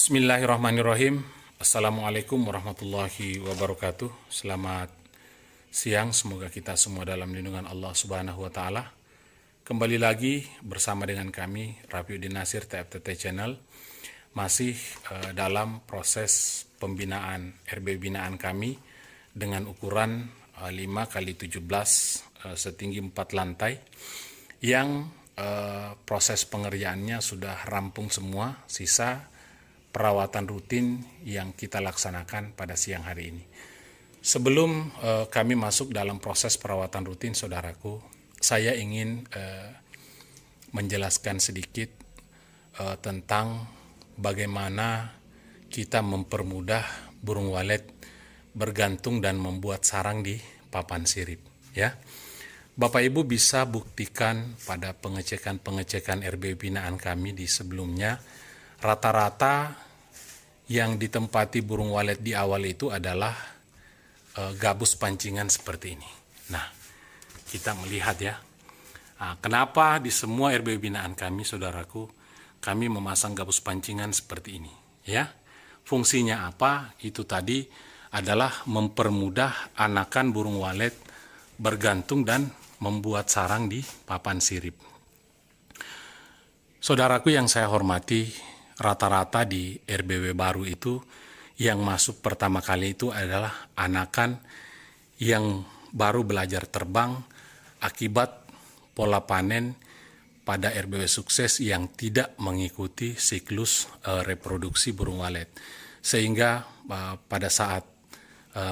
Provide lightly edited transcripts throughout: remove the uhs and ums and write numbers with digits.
Bismillahirrahmanirrahim. Assalamualaikum warahmatullahi wabarakatuh. Selamat siang, semoga kita semua dalam lindungan Allah Subhanahu wa Ta'ala. Kembali lagi bersama dengan kami, Rafiuddin Nasir TFTT Channel, masih dalam proses pembinaan RB binaan kami dengan ukuran 5x17 setinggi 4 lantai yang proses pengerjaannya sudah rampung semua, sisa perawatan rutin yang kita laksanakan pada siang hari ini. Sebelum kami masuk dalam proses perawatan rutin, saudaraku, saya ingin menjelaskan sedikit tentang bagaimana kita mempermudah burung walet bergantung dan membuat sarang di papan sirip. Ya, Bapak Ibu bisa buktikan pada pengecekan RB binaan kami di sebelumnya, rata-rata yang ditempati burung walet di awal itu adalah gabus pancingan seperti ini. Nah, kita melihat ya, kenapa di semua RB binaan kami, saudaraku, kami memasang gabus pancingan seperti ini. Ya, fungsinya apa? Itu tadi adalah mempermudah anakan burung walet bergantung dan membuat sarang di papan sirip. Saudaraku yang saya hormati, rata-rata di RBW baru itu yang masuk pertama kali itu adalah anakan yang baru belajar terbang akibat pola panen pada RBW sukses yang tidak mengikuti siklus reproduksi burung walet. Sehingga pada saat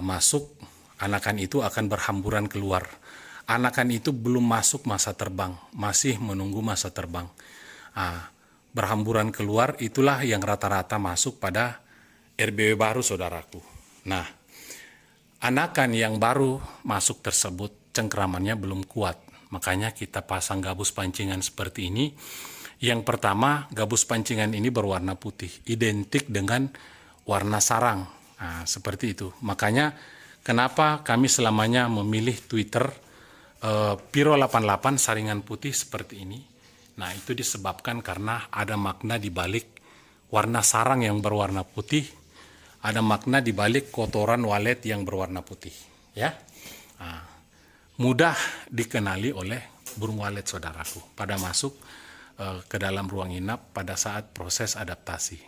masuk, anakan itu akan berhamburan keluar. Anakan itu belum masuk masa terbang, masih menunggu masa terbang. Berhamburan keluar, itulah yang rata-rata masuk pada RBW baru, saudaraku. Nah, anakan yang baru masuk tersebut cengkramannya belum kuat, makanya kita pasang gabus pancingan seperti ini. Yang pertama, gabus pancingan ini berwarna putih, identik dengan warna sarang. Seperti itu. Makanya kenapa kami selamanya memilih Twitter Piro 88 saringan putih seperti ini. Nah, itu disebabkan karena ada makna di balik warna sarang yang berwarna putih, ada makna di balik kotoran walet yang berwarna putih, ya. Mudah dikenali oleh burung walet, saudaraku, pada masuk ke dalam ruang inap pada saat proses adaptasi.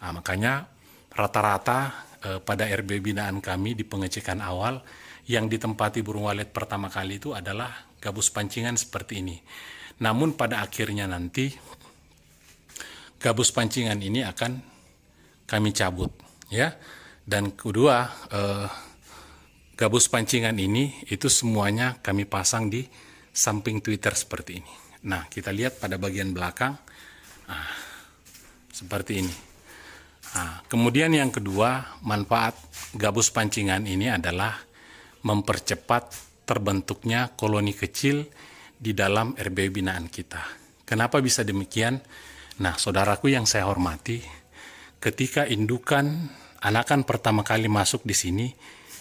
Makanya rata-rata pada RB binaan kami di pengecekan awal yang ditempati burung walet pertama kali itu adalah gabus pancingan seperti ini. Namun pada akhirnya nanti gabus pancingan ini akan kami cabut, ya. Dan kedua, gabus pancingan ini itu semuanya kami pasang di samping Twitter seperti ini. Nah, kita lihat pada bagian belakang, seperti ini. Kemudian yang kedua, manfaat gabus pancingan ini adalah mempercepat terbentuknya koloni kecil di dalam RB binaan kita. Kenapa bisa demikian? Nah, saudaraku yang saya hormati, ketika indukan anakan pertama kali masuk di sini,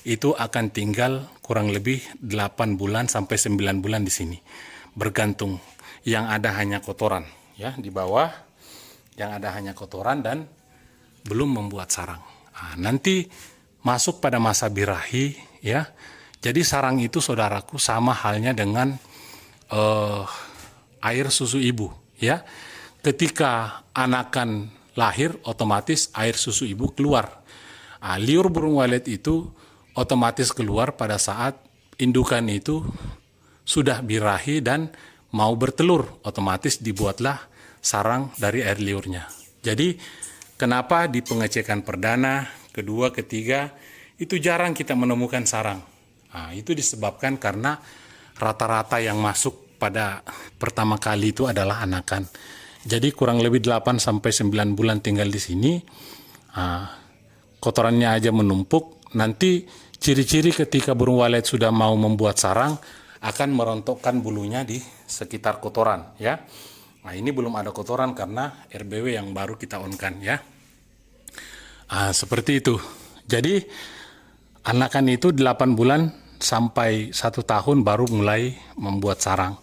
itu akan tinggal kurang lebih 8 bulan sampai 9 bulan di sini. Bergantung, yang ada hanya kotoran, ya, di bawah yang ada hanya kotoran dan belum membuat sarang. Nanti masuk pada masa birahi, ya. Jadi sarang itu, saudaraku, sama halnya dengan air susu ibu, ya. Ketika anakan lahir, otomatis air susu ibu keluar. Liur burung walet itu otomatis keluar pada saat indukan itu sudah birahi dan mau bertelur, otomatis dibuatlah sarang dari air liurnya. Jadi kenapa di pengecekan perdana, kedua, ketiga itu jarang kita menemukan sarang? Itu disebabkan karena rata-rata yang masuk pada pertama kali itu adalah anakan. Jadi kurang lebih 8-9 bulan tinggal di sini, kotorannya aja menumpuk. Nanti ciri-ciri ketika burung walet sudah mau membuat sarang akan merontokkan bulunya di sekitar kotoran, ya. Nah, ini belum ada kotoran karena RBW yang baru kita on-kan, ya. Seperti itu. Jadi anakan itu 8 bulan sampai 1 tahun baru mulai membuat sarang.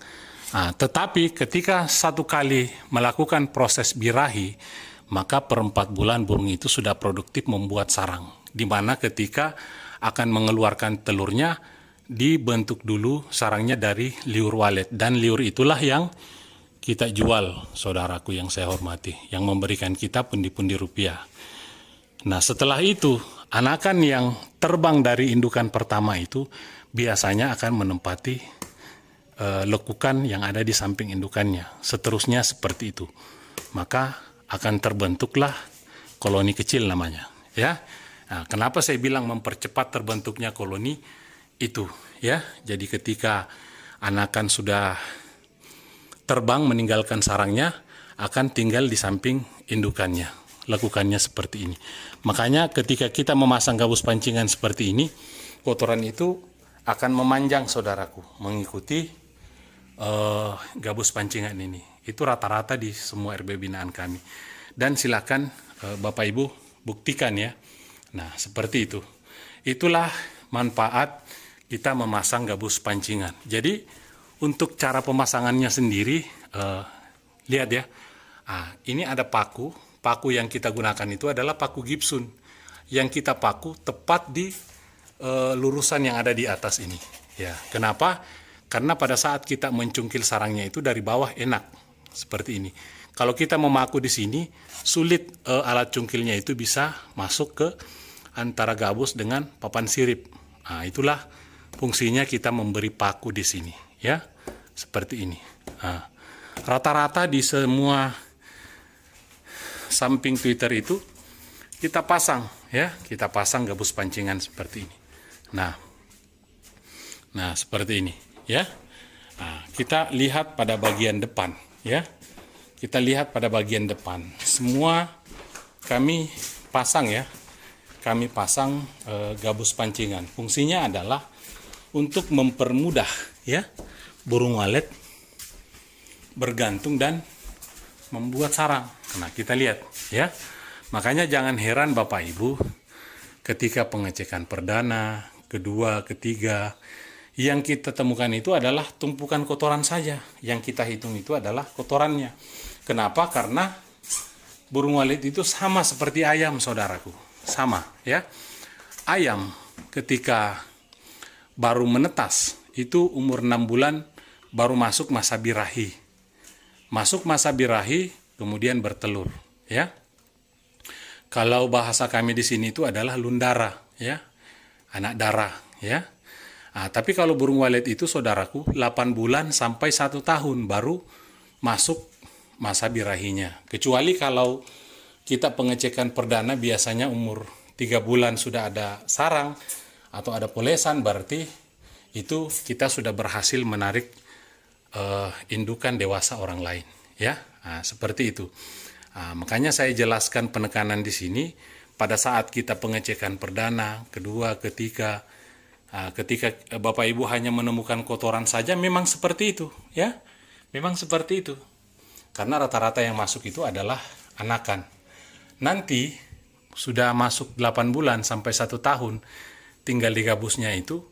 Tetapi ketika satu kali melakukan proses birahi, maka per 4 bulan burung itu sudah produktif membuat sarang. Di mana ketika akan mengeluarkan telurnya, dibentuk dulu sarangnya dari liur walet. Dan liur itulah yang kita jual, saudaraku yang saya hormati, yang memberikan kita pundi-pundi rupiah. Nah, setelah itu, anakan yang terbang dari indukan pertama itu biasanya akan menempati lekukan yang ada di samping indukannya. Seterusnya seperti itu. Maka akan terbentuklah koloni kecil namanya. Ya. Nah, kenapa saya bilang mempercepat terbentuknya koloni itu? Ya, jadi ketika anakan sudah terbang meninggalkan sarangnya, akan tinggal di samping indukannya. Lekukannya seperti ini. Makanya ketika kita memasang gabus pancingan seperti ini, kotoran itu akan memanjang, saudaraku, mengikuti gabus pancingan ini. Itu rata-rata di semua RB binaan kami. Dan silakan Bapak Ibu buktikan ya. Nah, seperti itu. Itulah manfaat kita memasang gabus pancingan. Jadi untuk cara pemasangannya sendiri, lihat ya. Ini ada paku. Paku yang kita gunakan itu adalah paku Gibson. Yang kita paku tepat di lurusan yang ada di atas ini. Ya, kenapa? Karena pada saat kita mencungkil sarangnya itu dari bawah enak seperti ini. Kalau kita memaku di sini, sulit alat cungkilnya itu bisa masuk ke antara gabus dengan papan sirip. Nah, itulah fungsinya kita memberi paku di sini, ya, seperti ini. Nah, rata-rata di semua samping Twitter itu kita pasang, ya, kita pasang gabus pancingan seperti ini. Nah, seperti ini, ya. Nah, kita lihat pada bagian depan, ya. Kita lihat pada bagian depan. Semua kami pasang, ya. Kami pasang gabus pancingan. Fungsinya adalah untuk mempermudah, ya, burung walet bergantung dan membuat sarang. Nah, kita lihat, ya. Makanya jangan heran Bapak Ibu ketika pengecekan perdana, kedua, ketiga, yang kita temukan itu adalah tumpukan kotoran saja. Yang kita hitung itu adalah kotorannya. Kenapa? Karena burung walet itu sama seperti ayam, saudaraku. Sama, ya. Ayam ketika baru menetas, itu umur 6 bulan baru masuk masa birahi. Masuk masa birahi, kemudian bertelur, ya. Kalau bahasa kami di sini itu adalah lundara, ya. Anak darah, ya. Tapi kalau burung walet itu, saudaraku, 8 bulan sampai 1 tahun baru masuk masa birahinya. Kecuali kalau kita pengecekan perdana biasanya umur 3 bulan sudah ada sarang atau ada polesan, berarti itu kita sudah berhasil menarik indukan dewasa orang lain, ya. Seperti itu. Makanya saya jelaskan penekanan di sini pada saat kita pengecekan perdana, kedua, ketiga, ketika Bapak Ibu hanya menemukan kotoran saja, memang seperti itu, ya. Memang seperti itu. Karena rata-rata yang masuk itu adalah anakan. Nanti sudah masuk 8 bulan sampai 1 tahun, tinggal di gabusnya itu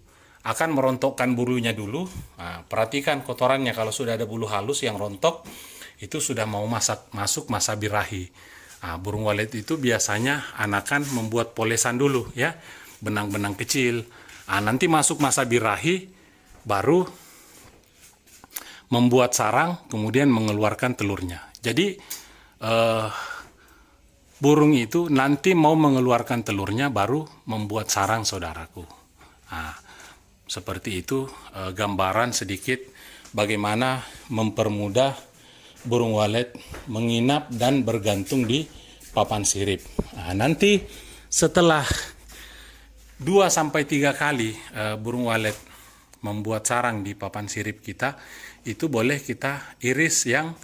akan merontokkan bulunya dulu. Perhatikan kotorannya, kalau sudah ada bulu halus yang rontok, itu sudah mau masuk masa birahi. Burung walet itu biasanya anakan membuat polesan dulu, ya, benang-benang kecil. Nanti masuk masa birahi, baru membuat sarang, kemudian mengeluarkan telurnya. Jadi burung itu nanti mau mengeluarkan telurnya baru membuat sarang, saudaraku. Seperti itu gambaran sedikit bagaimana mempermudah burung walet menginap dan bergantung di papan sirip. Nanti setelah 2-3 kali burung walet membuat sarang di papan sirip kita, itu boleh kita iris yang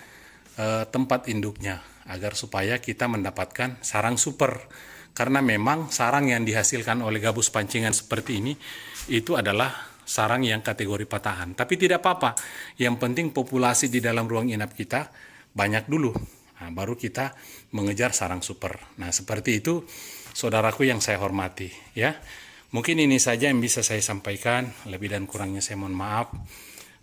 tempat induknya agar supaya kita mendapatkan sarang super. Karena memang sarang yang dihasilkan oleh gabus pancingan seperti ini itu adalah sarang yang kategori patahan. Tapi tidak apa-apa, yang penting populasi di dalam ruang inap kita banyak dulu, baru kita mengejar sarang super. Nah, seperti itu saudaraku yang saya hormati, ya. Mungkin ini saja yang bisa saya sampaikan, lebih dan kurangnya saya mohon maaf.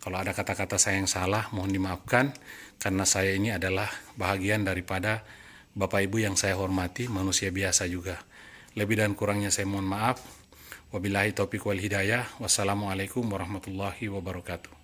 Kalau ada kata-kata saya yang salah, mohon dimaafkan, karena saya ini adalah bahagian daripada Bapak Ibu yang saya hormati, manusia biasa juga. Lebih dan kurangnya saya mohon maaf. Wabillahi taufiq wal hidayah. Wassalamualaikum warahmatullahi wabarakatuh.